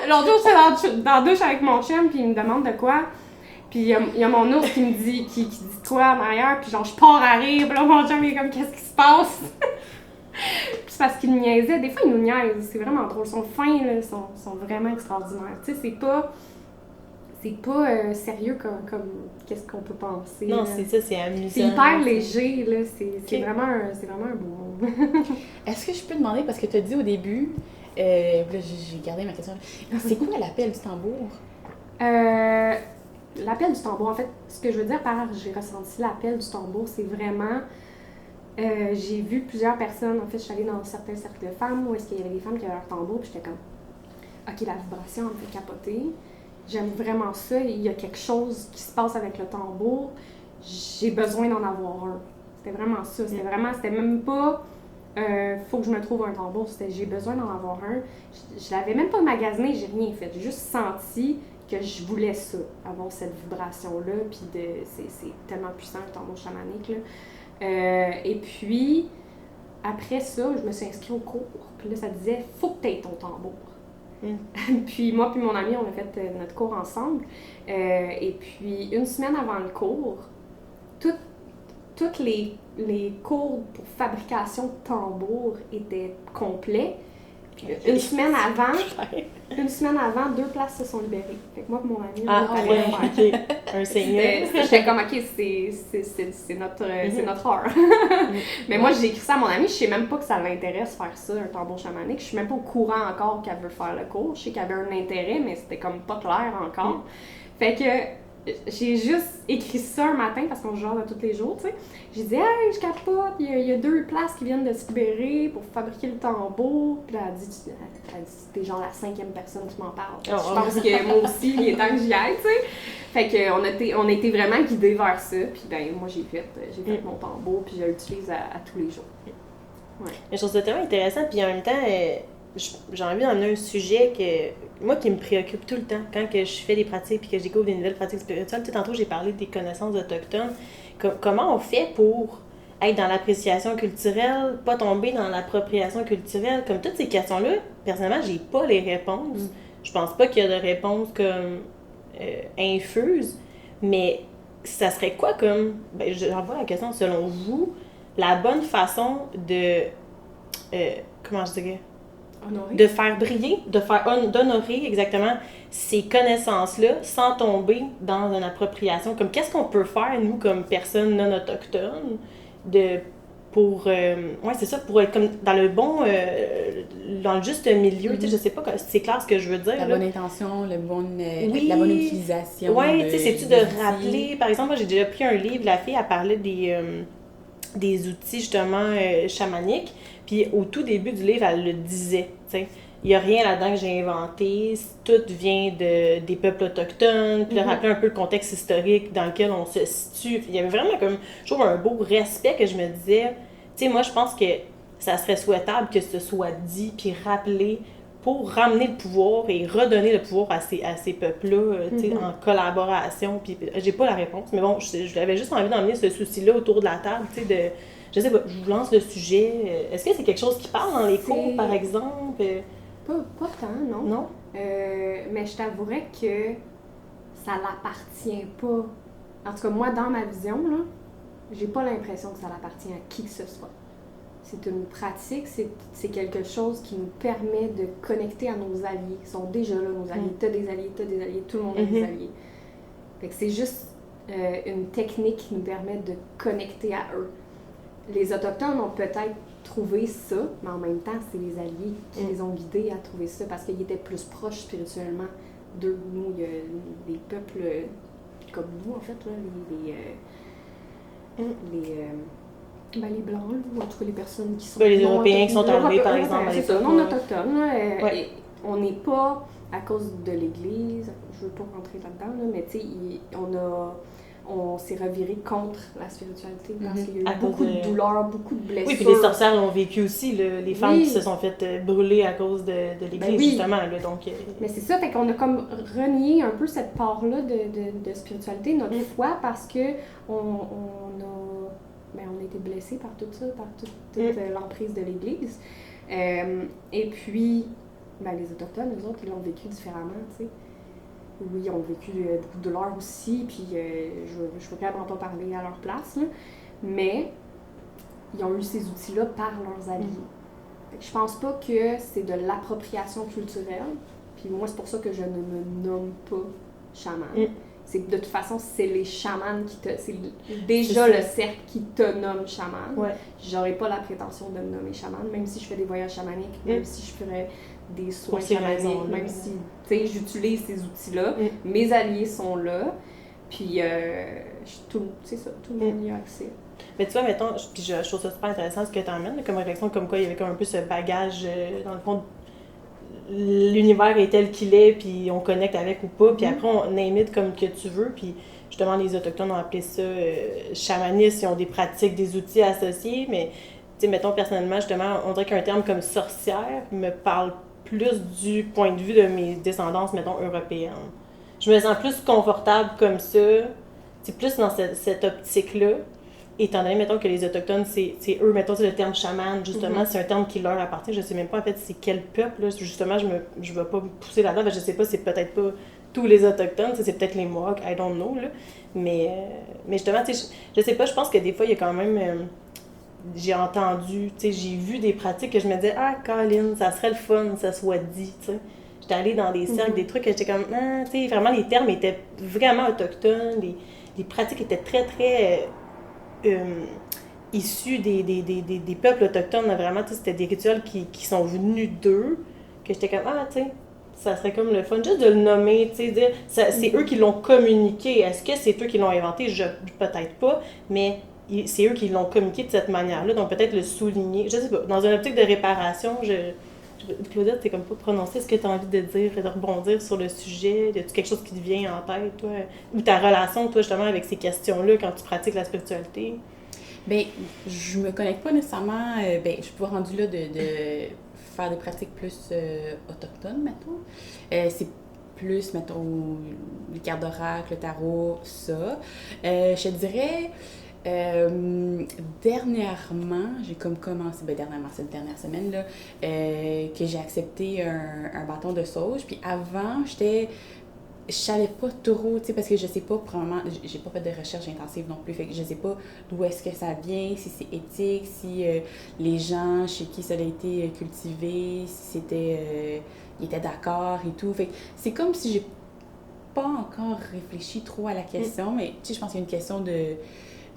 L'autre jour, j'étais dans la douche avec mon chum, puis il me demande de quoi. Puis il y a mon ours qui me dit, qui dit quoi en arrière, puis genre je pars à rire, puis là mon chum il est comme qu'est-ce qui se passe? Puis c'est parce qu'il nous niaisait, des fois ils nous niaisent, c'est vraiment drôle, ils sont fins, là, ils sont vraiment extraordinaires. Tu sais, c'est pas sérieux comme qu'est-ce qu'on peut penser. Non, là. c'est ça, c'est amusant. C'est hyper léger, là, c'est vraiment un beau monde. Est-ce que je peux demander, parce que tu as dit au début, là j'ai gardé ma question, c'est quoi l'appel du tambour? L'appel du tambour, en fait, ce que je veux dire par j'ai ressenti l'appel du tambour, c'est vraiment... j'ai vu plusieurs personnes, en fait, je suis allée dans certains cercles de femmes où est-ce qu'il y avait des femmes qui avaient leur tambour, puis j'étais comme, OK, la vibration, elle me fait capoter. J'aime vraiment ça, il y a quelque chose qui se passe avec le tambour, j'ai besoin d'en avoir un. C'était vraiment ça, c'était même pas... faut que je me trouve un tambour, c'était j'ai besoin d'en avoir un. Je l'avais même pas magasiné, j'ai rien fait, j'ai juste senti que je voulais ça, avoir cette vibration-là, puis c'est tellement puissant le tambour chamanique, là. Et puis, après ça, je me suis inscrite au cours, puis là, ça disait « Faut que tu aies ton tambour ». Puis moi puis mon ami, on a fait notre cours ensemble, et puis une semaine avant le cours, toutes les cours pour fabrication de tambours étaient complets. Une semaine avant, 2 places se sont libérées. Fait que moi et mon ami, on est allés faire. Un seigneur. J'étais comme, OK, c'est notre heure. Mais moi, j'ai écrit ça à mon ami, je sais même pas que ça l'intéresse faire ça, un tambour chamanique. Je suis même pas au courant encore qu'elle veut faire le cours. Je sais qu'elle avait un intérêt, mais c'était comme pas clair encore. Fait que j'ai juste écrit ça un matin parce qu'on joue de tous les jours, tu sais. J'ai dit, hey, je capote, il y a 2 places qui viennent de se libérer pour fabriquer le tambour. Puis là, elle dit t'es genre la 5e personne qui m'en parle. Je pense que moi aussi, il est temps que j'y aille, tu sais. Fait qu'on a été vraiment guidés vers ça. Puis ben, moi, j'ai fait mon tambour, puis je l'utilise à tous les jours. Ouais. Je trouve ça tellement intéressant, puis en même temps, j'ai envie d'emmener un sujet qui me préoccupe tout le temps quand que je fais des pratiques puis que je découvre des nouvelles pratiques spirituelles. Tu sais, tantôt, j'ai parlé des connaissances autochtones. Comment on fait pour être dans l'appréciation culturelle, pas tomber dans l'appropriation culturelle? Comme toutes ces questions-là, personnellement, j'ai pas les réponses. Je pense pas qu'il y a de réponses comme infuses, mais ça serait quoi comme... Ben, j'envoie la question, selon vous, la bonne façon de... comment je dirais? Honorer. De faire briller, d'honorer exactement ces connaissances-là sans tomber dans une appropriation. Comme qu'est-ce qu'on peut faire, nous, comme personnes non autochtones, pour être comme dans le bon, dans le juste milieu. Tu sais, je sais pas si c'est clair ce que je veux dire. La bonne intention, la bonne utilisation. Oui, tu sais, c'est-tu de rappeler, par exemple, moi j'ai déjà pris un livre, la fille, elle parlait des outils justement chamaniques. Puis au tout début du livre, elle le disait, tu sais. Il n'y a rien là-dedans que j'ai inventé, tout vient des peuples autochtones, puis de rappeler un peu le contexte historique dans lequel on se situe. Il y avait vraiment comme, je trouve, un beau respect que je me disais, tu sais, moi je pense que ça serait souhaitable que ce soit dit, puis rappelé pour ramener le pouvoir et redonner le pouvoir à ces peuples-là, tu sais, en collaboration. Puis j'ai pas la réponse, mais bon, j'avais juste envie d'emmener ce souci-là autour de la table, tu sais, je sais pas, je vous lance le sujet. Est-ce que c'est quelque chose qui parle dans les cours, par exemple? Pas tant, non. Non? Mais je t'avouerais que ça l'appartient pas. En tout cas, moi, dans ma vision, là, j'ai pas l'impression que ça l'appartient à qui que ce soit. C'est une pratique, c'est quelque chose qui nous permet de connecter à nos alliés. Ils sont déjà là, nos alliés. T'as des alliés, tout le monde a des alliés. Fait que c'est juste une technique qui nous permet de connecter à eux. Les Autochtones ont peut-être trouvé ça, mais en même temps, c'est les alliés qui les ont guidés à trouver ça parce qu'ils étaient plus proches spirituellement d'eux. Nous, il y a des peuples comme nous, en fait, là, les Blancs, ou en tout cas les personnes qui sont... les Européens qui sont arrivés, par exemple, à c'est ça, l'époque. non autochtones. Et on n'est pas, à cause de l'Église, je veux pas rentrer là-dedans, là, mais tu sais, on s'est reviré contre la spiritualité parce qu'il y a eu beaucoup de douleurs, beaucoup de blessures. Oui, puis les sorcières l'ont vécu aussi, les femmes qui se sont faites brûler à cause de l'Église, justement. Là, donc, Mais c'est ça, fait qu'on a comme renié un peu cette part-là de spiritualité, notre foi, parce que on a été blessés par tout ça, par toute l'emprise de l'Église. Et puis, les Autochtones, eux autres, ils l'ont vécu différemment, tu sais. Oui, ils ont vécu beaucoup de douleur aussi, puis je ne veux carrément pas parler à leur place, là, mais ils ont eu ces outils-là par leurs alliés. Je pense pas que c'est de l'appropriation culturelle, puis moi, c'est pour ça que je ne me nomme pas chaman. C'est de toute façon, c'est les chamans c'est déjà le cercle qui te nomme chaman. Ouais. J'aurais pas la prétention de me nommer chaman, même si je fais des voyages chamaniques, même si je ferais des soins chamaniques, même si, tu sais, j'utilise ces outils-là. Mes alliés sont là, puis c'est ça, tout le monde y a accès. Mais tu vois, mettons, puis je trouve ça super intéressant ce que tu emmènes comme réflexion, comme quoi il y avait comme un peu ce bagage, dans le fond, l'univers est tel qu'il est, puis on connecte avec ou pas, puis après on name it comme que tu veux, puis justement les Autochtones ont appelé ça chamanisme, ils ont des pratiques, des outils associés, mais tu sais, mettons personnellement, justement, on dirait qu'un terme comme sorcière me parle plus du point de vue de mes descendances, mettons, européennes. Je me sens plus confortable comme ça, c'est plus dans cette optique-là, étant donné, mettons, que les Autochtones, c'est eux, mettons, c'est le terme chaman, justement, c'est un terme qui leur appartient. Je sais même pas, en fait, c'est quel peuple, là. Justement, je vais pas me pousser là-dedans, je sais pas, c'est peut-être pas tous les Autochtones, c'est peut-être les Mohawks, I don't know, là. Mais justement, tu sais, je sais pas, je pense que des fois, il y a quand même... j'ai entendu, tu sais, j'ai vu des pratiques que je me disais, ah, Colin, ça serait le fun, ça soit dit, tu sais. J'étais allée dans des cercles, des trucs, que j'étais comme, ah, tu sais, vraiment, les termes étaient vraiment autochtones, les pratiques étaient très, très... issus des peuples autochtones, vraiment, c'était des rituels qui sont venus d'eux, que j'étais comme, ah, tu sais, ça serait comme le fun, juste de le nommer, tu sais, dire, c'est eux qui l'ont communiqué. Est-ce que c'est eux qui l'ont inventé? Peut-être pas, mais c'est eux qui l'ont communiqué de cette manière-là, donc peut-être le souligner. Je sais pas, dans une optique de réparation, Claudette, t'es comme pas prononcée, est-ce que tu as envie de dire, de rebondir sur le sujet? Y a-t-il quelque chose qui te vient en tête, toi? Ou ta relation, toi, justement, avec ces questions-là, quand tu pratiques la spiritualité? Bien, je me connecte pas nécessairement... je suis pas rendue là de faire des pratiques plus autochtones, mettons. C'est plus, mettons, les cartes d'oracle, le tarot, ça. Je te dirais... dernièrement, j'ai comme commencé, dernièrement, cette dernière semaine, là, que j'ai accepté un bâton de sauge. Puis avant, je savais pas trop, tu sais, parce que je sais pas, probablement, j'ai pas fait de recherche intensive non plus, fait que je sais pas d'où est-ce que ça vient, si c'est éthique, si les gens chez qui ça a été cultivé, si c'était, ils étaient d'accord et tout. Fait que c'est comme si j'ai pas encore réfléchi trop à la question, mais tu sais, je pense qu'il y a une question de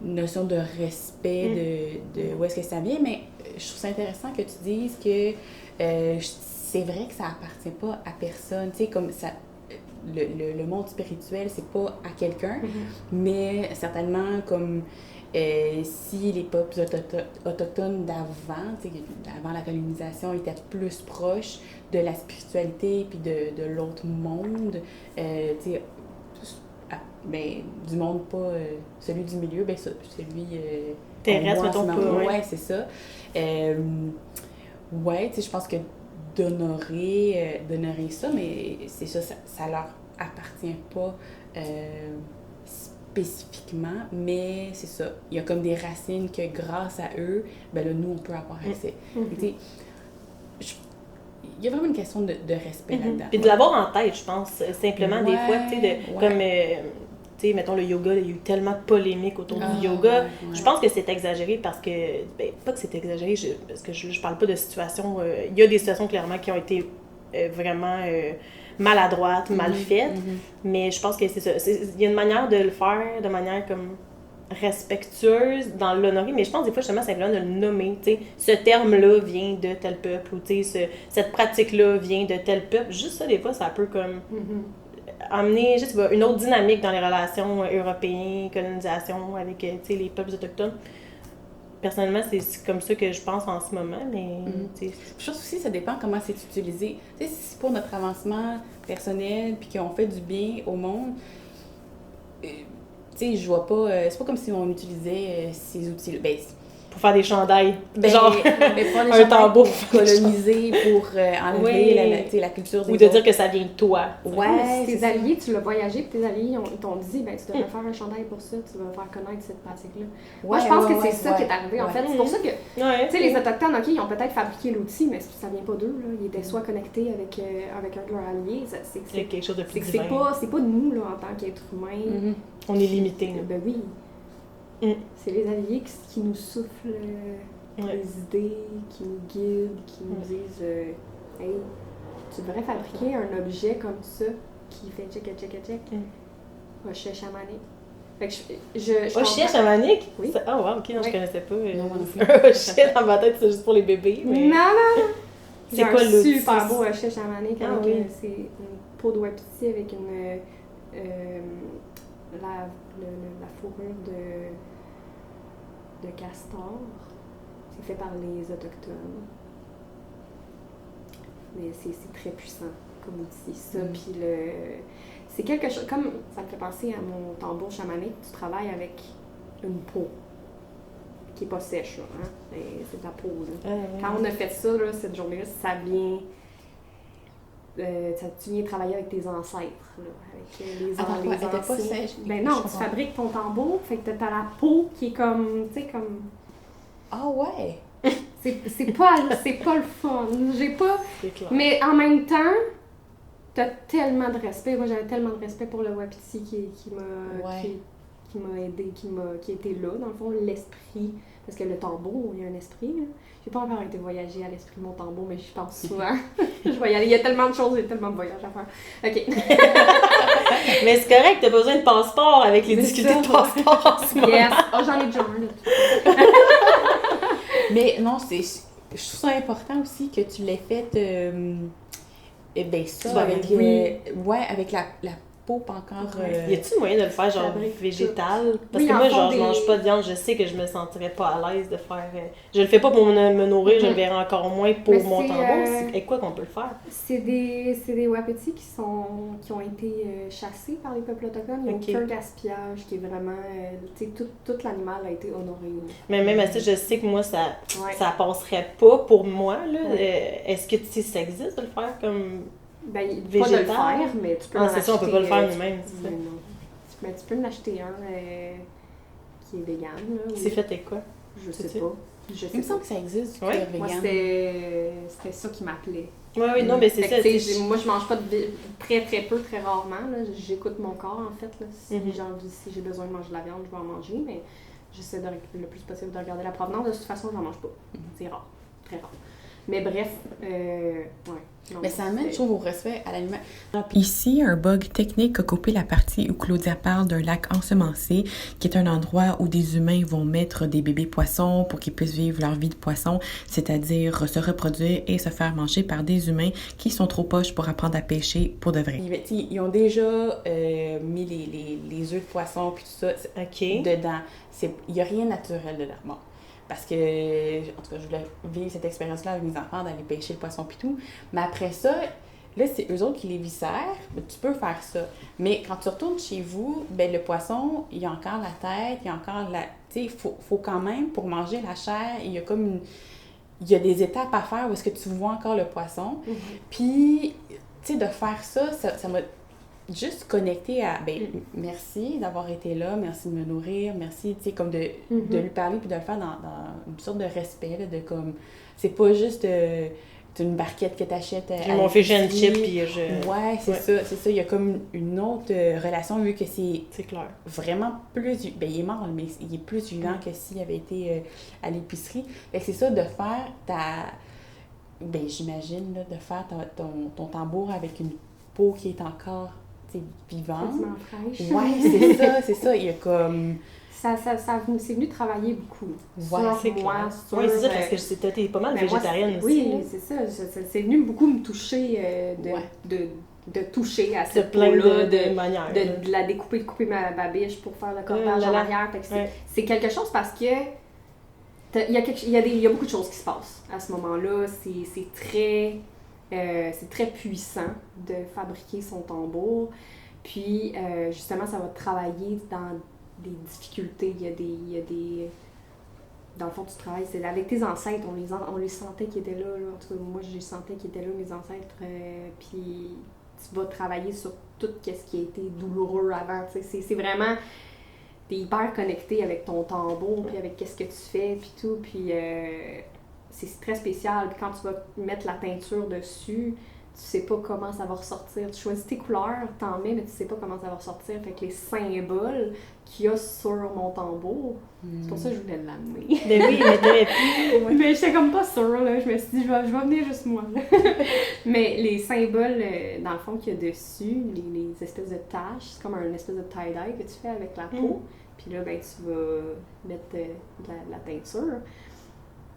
notion de respect de où est-ce que ça vient, mais je trouve ça intéressant que tu dises que c'est vrai que ça appartient pas à personne, tu sais, comme ça, le monde spirituel, c'est pas à quelqu'un, mais certainement comme si les peuples autochtones d'avant, tu sais, avant la colonisation, étaient plus proches de la spiritualité puis de l'autre monde, tu sais, du monde pas celui du milieu, celui terrestre, mettons pas. Ouais, c'est ça. Ouais, tu sais, je pense que d'honorer ça, mais c'est ça, ça leur appartient pas spécifiquement, mais c'est ça. Il y a comme des racines que grâce à eux, ben là, nous, on peut avoir accès. Il y a vraiment une question de respect là-dedans. Puis de l'avoir en tête, je pense, simplement des fois, tu sais, comme, tu sais, mettons le yoga, il y a eu tellement de polémiques autour du yoga. Je pense que c'est exagéré parce que, ben, pas que c'est exagéré, parce que je parle pas de situations, il y a des situations clairement qui ont été vraiment maladroites, mal faites, mais je pense que c'est ça. Il y a une manière de le faire, de manière comme respectueuse dans l'honorer, mais je pense des fois justement simplement de le nommer, tu sais, ce terme-là vient de tel peuple, ou tu sais, cette pratique-là vient de tel peuple. Juste ça, des fois, ça peut comme amener, je sais pas, une autre dynamique dans les relations européennes, colonisation avec, tu sais, les peuples autochtones. Personnellement, c'est comme ça que je pense en ce moment, mais... Je pense aussi que ça dépend comment c'est utilisé. Tu sais, si c'est pour notre avancement personnel, puis qu'on fait du bien au monde, tu sais, je vois pas... c'est pas comme si on utilisait ces outils-là. Ben, pour faire des chandails, genre un tambour pour coloniser, pour enlever la culture des ou de dire que ça vient de toi. Ouais, tes alliés, tu l'as voyagé, puis tes alliés ils t'ont dit, ben tu devrais faire un chandail pour ça, tu devrais faire connaître cette pratique-là. Moi, je pense que c'est ça qui est arrivé, en fait. C'est pour ça que, tu sais, les Autochtones, OK, ils ont peut-être fabriqué l'outil, mais ça vient pas d'eux, là. Ils étaient soit connectés avec un de leurs alliés. C'est quelque chose de plus divin. C'est pas de nous, là, en tant qu'êtres humains. On est limité. Ben oui. C'est les alliés qui nous soufflent les idées, qui nous guident, qui nous disent hey, tu devrais fabriquer un objet comme ça qui fait check. Hochet chamanique. Fait que je hochet chamanique? Oui. Ah, wow, ok, non, je connaissais pas. Un hochet dans ma tête, c'est juste pour les bébés. Mais... Non! C'est quoi l'outil? Super beau hochet chamanique. C'est une peau de wapiti avec la fourrure de castor. C'est fait par les Autochtones. Mais c'est très puissant comme outil. Ça, puis c'est quelque chose... Comme ça me fait penser à mon tambour chamanique, tu travailles avec une peau qui n'est pas sèche, là, hein? C'est de la peau, là. Quand on a fait ça, là, cette journée-là, ça vient... tu viens travailler avec tes ancêtres, là, avec les anciens. Pas sèche. Ben non, tu fabriques ton tambour, fait que t'as la peau qui est comme, tu sais, comme... Ah ouais! C'est pas le fun. J'ai pas... Mais en même temps, t'as tellement de respect. Moi, j'avais tellement de respect pour le wapiti qui m'a aidé, qui était là, dans le fond, l'esprit. Parce que le tambour, il y a un esprit, là. J'ai pas encore été voyager à l'esprit de mon tambour, mais j'y pense souvent. Je vais y aller. Il y a tellement de choses, il y a tellement de voyages à faire. OK. Mais c'est correct, t'as besoin de passeport avec les difficultés de passeport en ce moment. Yes. Oh, j'en ai déjà un, là. Mais non, je trouve ça important aussi que tu l'aies fait, ça, avec la peau pas encore... Y a-t-il moyen de le faire genre végétal? Parce que moi, je mange pas de viande, je sais que je me sentirais pas à l'aise de faire... Je le fais pas pour me nourrir, je le verrai encore moins pour mon tambour. Et quoi qu'on peut le faire? C'est des wapitis qui ont été chassés par les peuples autochtones. Il n'y a aucun gaspillage, qui est vraiment... tu sais, tout l'animal a été honoré. Mais même à ça, je sais que moi, ça passerait pas pour moi, là. Est-ce que tu sais si ça existe de le faire comme... Ben, végétal? Pas de le faire, mais tu peux en acheter... c'est ça, on peut pas le faire nous-mêmes, c'est ça. Mais tu peux en acheter un qui est vegan, là. Oui. C'est fait avec quoi? Je sais pas. Il me semble que ça existe, du vegan. Moi, c'était ça qui m'appelait. Oui, non, mais c'est ça. Moi, je mange pas très peu, très rarement, là. J'écoute mon corps, en fait, là. Si j'ai besoin de manger de la viande, je vais en manger, mais j'essaie le plus possible de regarder la provenance. De toute façon, j'en mange pas. C'est rare. Très rare. Mais bref, Non, mais ça amène, je trouve, au respect à l'animal. Ici, un bug technique a coupé la partie où Claudia parle d'un lac ensemencé, qui est un endroit où des humains vont mettre des bébés poissons pour qu'ils puissent vivre leur vie de poisson, c'est-à-dire se reproduire et se faire manger par des humains qui sont trop poches pour apprendre à pêcher pour de vrai. Ils ont déjà mis les œufs de poisson puis tout ça dedans. Il n'y a rien de naturel dedans. Bon. Parce que, en tout cas, je voulais vivre cette expérience-là avec mes enfants, d'aller pêcher le poisson pis tout. Mais après ça, là, c'est eux autres qui les viscèrent. Tu peux faire ça. Mais quand tu retournes chez vous, ben le poisson, il y a encore la tête, il y a encore la... Tu sais, il faut quand même, pour manger la chair, il y a comme il y a des étapes à faire où est-ce que tu vois encore le poisson. Puis, tu sais, de faire ça m'a juste connecté à, merci d'avoir été là, merci de me nourrir, merci, tu sais, comme de lui parler puis de le faire dans une sorte de respect, là, de comme, c'est pas juste une barquette que t'achètes à mon fish and chip, puis Ouais, c'est ça, il y a comme une autre relation, vu que c'est clair. Vraiment plus, il est mort, mais il est plus vivant que s'il avait été à l'épicerie. Fait que c'est ça, de faire j'imagine, là, de faire ton tambour avec une peau qui est encore vivante. Fraîche. Ouais, c'est ça. Il y a comme... c'est venu travailler beaucoup. Ouais, c'est moi. Oui, c'est ça, parce que t'es pas mal végétarienne aussi. Oui, c'est ça. C'est venu beaucoup me toucher, de toucher à cette peau-là, de la découper, de couper ma biche pour faire le cordage en arrière. C'est quelque chose parce que il y a beaucoup de choses qui se passent à ce moment-là. C'est très puissant de fabriquer son tambour. Puis, justement, ça va travailler dans des difficultés. Il y a des... Dans le fond, tu travailles, c'est avec tes ancêtres, on les sentait qui étaient là. En tout cas, moi, je les sentais qui étaient là, mes ancêtres. Puis, tu vas travailler sur tout ce qui a été douloureux avant. C'est vraiment... T'es hyper connecté avec ton tambour, puis avec qu'est-ce que tu fais, puis tout. Puis, c'est très spécial. Puis quand tu vas mettre la teinture dessus, tu sais pas comment ça va ressortir. Tu choisis tes couleurs, t'en mets, mais tu sais pas comment ça va ressortir. Fait que les symboles qu'il y a sur mon tambour, c'est pour ça que je voulais l'amener. Mais oui, mais t'avais plus. Mais j'étais comme pas sûre, là. Je me suis dit, je vais venir juste moi. Mais les symboles, dans le fond, qu'il y a dessus, les espèces de taches, c'est comme un espèce de tie-dye que tu fais avec la peau. Puis là, tu vas mettre de la teinture.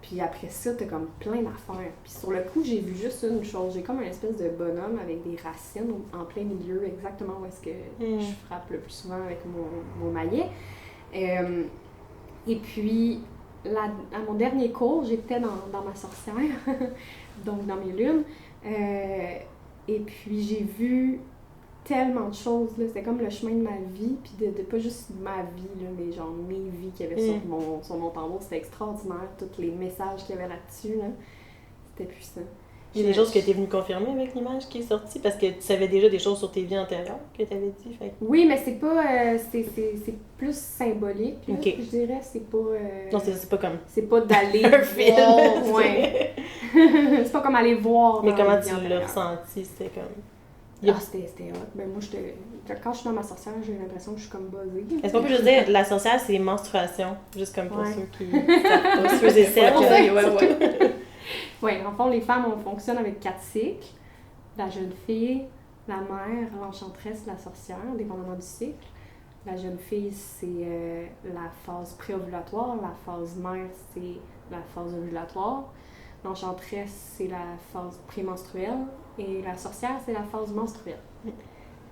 Puis après ça, t'as comme plein d'affaires. Puis sur le coup, j'ai vu juste une chose. J'ai comme un espèce de bonhomme avec des racines en plein milieu, exactement où est-ce que je frappe le plus souvent avec mon maillet. Et puis, à mon dernier cours, j'étais dans ma sorcière, donc dans mes lunes. Et puis, j'ai vu tellement de choses, là. C'était comme le chemin de ma vie, puis de pas juste ma vie, là, mais genre mes vies qu'il y avait sur mon tambour. C'était extraordinaire, tous les messages qu'il y avait là-dessus, là. C'était puissant. Il y a des choses que tu es venue confirmer avec l'image qui est sortie, parce que tu savais déjà des choses sur tes vies antérieures que tu avais dit. Fait. Oui, mais c'est pas... c'est plus symbolique, là, je dirais. C'est pas... Non, c'est pas comme... C'est pas d'aller voir... Ouais. C'est pas comme aller voir... Mais comment tu l'as ressenti? C'était comme... C'était hot. Ben moi, quand je suis dans ma sorcière, j'ai l'impression que je suis comme buzzée. Est-ce qu'on peut juste dire la sorcière, c'est menstruation? Juste comme pour ceux qui savent pas, ceux et celles. Oui, en fond, les femmes, on fonctionne avec 4 cycles. La jeune fille, la mère, l'enchanteresse, la sorcière, dépendamment du cycle. La jeune fille, c'est la phase préovulatoire. La phase mère, c'est la phase ovulatoire. L'enchanteresse, c'est la phase prémenstruelle. Et la sorcière, c'est la phase menstruelle.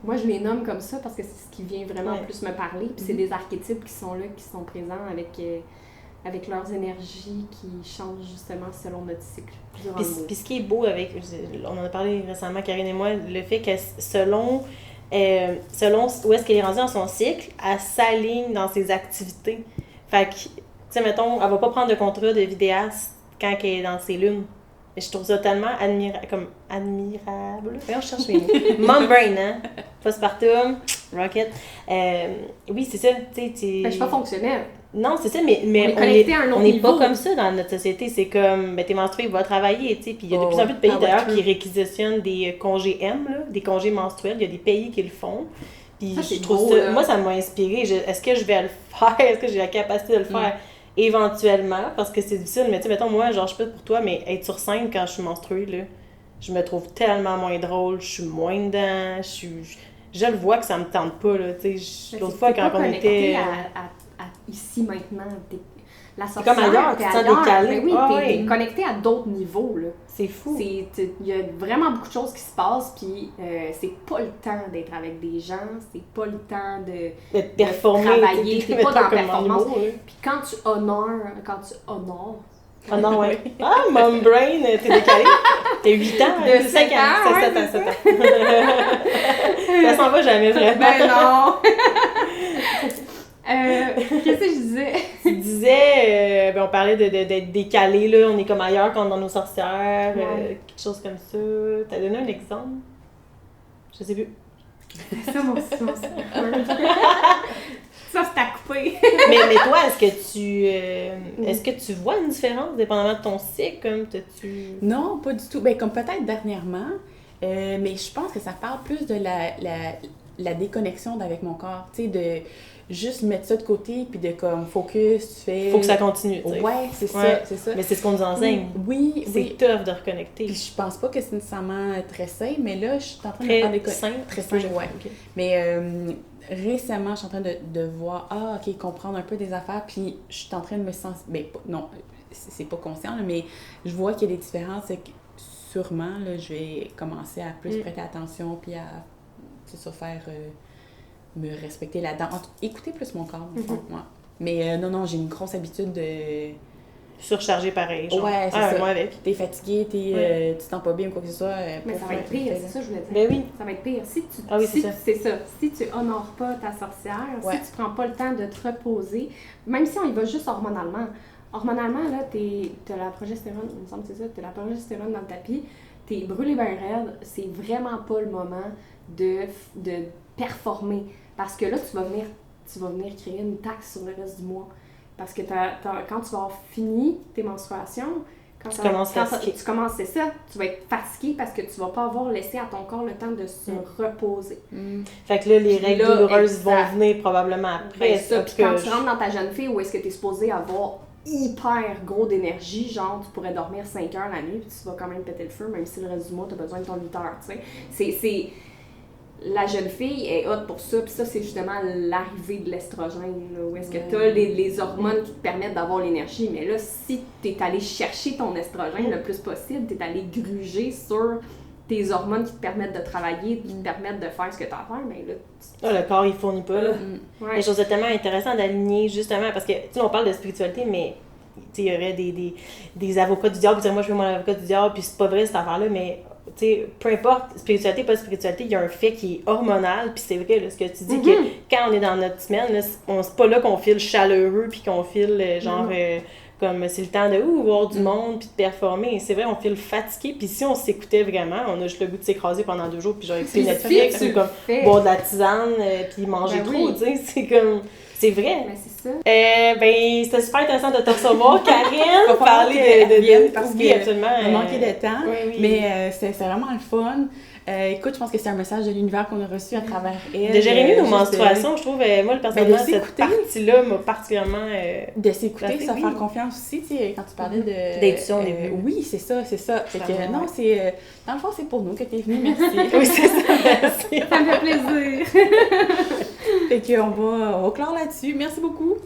Moi, je les nomme comme ça parce que c'est ce qui vient vraiment plus me parler. Puis c'est des archétypes qui sont là, qui sont présents avec leurs énergies qui changent justement selon notre cycle. Puis ce qui est beau avec, on en a parlé récemment, Karine et moi, le fait que selon où est-ce qu'elle est rendue dans son cycle, elle s'aligne dans ses activités. Fait que, tu sais, mettons, elle va pas prendre de contrat de vidéaste quand elle est dans ses lunes. Et je trouve ça tellement admirable. Voyons, je cherche mes mots. Mom brain, hein? Postpartum, rocket. Oui, c'est ça. Je suis pas fonctionnelle. Non, c'est ça, mais on n'est pas comme ça dans notre société. C'est comme, t'es menstruée, va travailler, tu sais. Puis il y a de plus en plus de pays, d'ailleurs, qui réquisitionnent des congés M, là, des congés menstruels. Il y a des pays qui le font. Puis je trouve ça... Moi, ça m'a inspirée. Est-ce que je vais le faire? Est-ce que j'ai la capacité de le faire? Éventuellement, parce que c'est difficile, mais tu sais, mettons, moi, genre, je sais pas pour toi, mais être sur scène quand je suis menstruée, là, je me trouve tellement moins drôle, je suis moins dedans, je le vois que ça me tente pas, là, tu sais, l'autre fois, quand on était... à ici, maintenant, la sorcière, comme ailleurs, tu te sens décalé. Mais oui, t'es connecté à d'autres niveaux, là. C'est fou. Il y a vraiment beaucoup de choses qui se passent, puis c'est pas le temps d'être avec des gens, c'est pas le temps de performer, travailler, t'es pas dans la performance. Puis quand tu honores... Ah non, ouais. Ah, mom brain, t'es décalée. T'as 8 ans, de 5 ans, 7 ans. Ça s'en va jamais vraiment. Ben non! Qu'est-ce que je disais? Tu disais, on parlait d'être décalé, là, on est comme ailleurs quand on est dans nos sorcières, quelque chose comme ça. T'as donné un exemple? Je sais plus. Ça, mon ça, c'est à couper. mais toi, est-ce que tu vois une différence dépendamment de ton cycle? Comme Non, pas du tout. Ben, comme peut-être dernièrement, mais je pense que ça parle plus de la déconnexion avec mon corps. Tu sais, de juste mettre ça de côté, puis de comme focus, tu fais... Faut que ça continue, tu sais. Ouais, c'est ça. Mais c'est ce qu'on nous enseigne. Oui. C'est tough de reconnecter. Puis je pense pas que c'est nécessairement très sain, mais là, je suis en train de très faire des... sain? Très sain, ouais. Okay. Mais récemment, je suis en train de voir, OK, comprendre un peu des affaires, puis je suis en train de me sentir... Ben, non, c'est pas conscient, là, mais je vois qu'il y a des différences, et que sûrement, là, je vais commencer à plus prêter attention, puis à, c'est ça, faire... me respecter là-dedans. Écouter plus mon corps, en fond, moi. Mais non, j'ai une grosse habitude de... Surcharger pareil, genre. Ouais, c'est ça. Moi avec. T'es fatigué, tu te sens pas bien ou quoi que ce soit. Mais ça va être pire, c'est ça que je voulais dire. Ben oui. Ça va être pire. Si tu, c'est ça. Si tu honores pas ta sorcière, ouais. si tu prends pas le temps de te reposer, même si on y va juste hormonalement. Hormonalement, là, t'as la progestérone, il me semble que c'est ça, t'as la progestérone dans le tapis, t'es brûlé bien raide, c'est vraiment pas le moment de performer. Parce que là, tu vas venir créer une taxe sur le reste du mois. Parce que quand tu vas avoir fini tes menstruations, tu commences, c'est ça, tu vas être fatigué parce que tu vas pas avoir laissé à ton corps le temps de se reposer. Fait que là, les règles douloureuses vont venir probablement après. Ben, ça, puis quand tu rentres dans ta jeune fille, où est-ce que tu es supposé avoir hyper gros d'énergie, genre tu pourrais dormir 5 heures la nuit, puis tu vas quand même péter le feu, même si le reste du mois, tu as besoin de ton 8 heures, tu sais. La jeune fille est hot pour ça, puis ça, c'est justement l'arrivée de l'estrogène, là, où est-ce que tu as les hormones qui te permettent d'avoir l'énergie. Mais là, si tu es allé chercher ton estrogène le plus possible, tu es allé gruger sur tes hormones qui te permettent de travailler, qui te permettent de faire ce que tu as à faire, mais là... le corps, il fournit pas, là. Ouais. Les choses tellement intéressantes d'aligner, justement, parce que, tu sais, on parle de spiritualité, mais... il y aurait des avocats du diable, puis moi je fais mon avocat du diable, puis c'est pas vrai cette affaire-là, mais peu importe, spiritualité, pas spiritualité, il y a un fait qui est hormonal, puis c'est vrai, là, ce que tu dis, que quand on est dans notre semaine, là, c'est pas là qu'on file chaleureux, puis qu'on file comme c'est le temps de voir du monde, puis de performer. C'est vrai, on file fatigué, puis si on s'écoutait vraiment, on a juste le goût de s'écraser pendant 2 jours, puis genre écouter Netflix, ou comme boire de la tisane, puis manger trop, tu sais, c'est comme... C'est vrai. Mais c'est ça. C'était super intéressant de te recevoir, Karine. Pour parler de Vienne, parce oui, absolument. On a manqué de temps, oui. mais c'est vraiment le fun. Écoute, je pense que c'est un message de l'univers qu'on a reçu à travers elle. De gérer nos menstruations, je trouve, moi, personnellement, cette partie-là m'a particulièrement... de s'écouter, se faire confiance aussi, tu sais, quand tu parlais de... D'intuition au début. Oui, c'est ça. Fait que, non, c'est... dans le fond, c'est pour nous que t'es venue, merci. Oui, c'est ça, merci. Ça me fait plaisir. Fait qu'on va clore là-dessus. Merci beaucoup.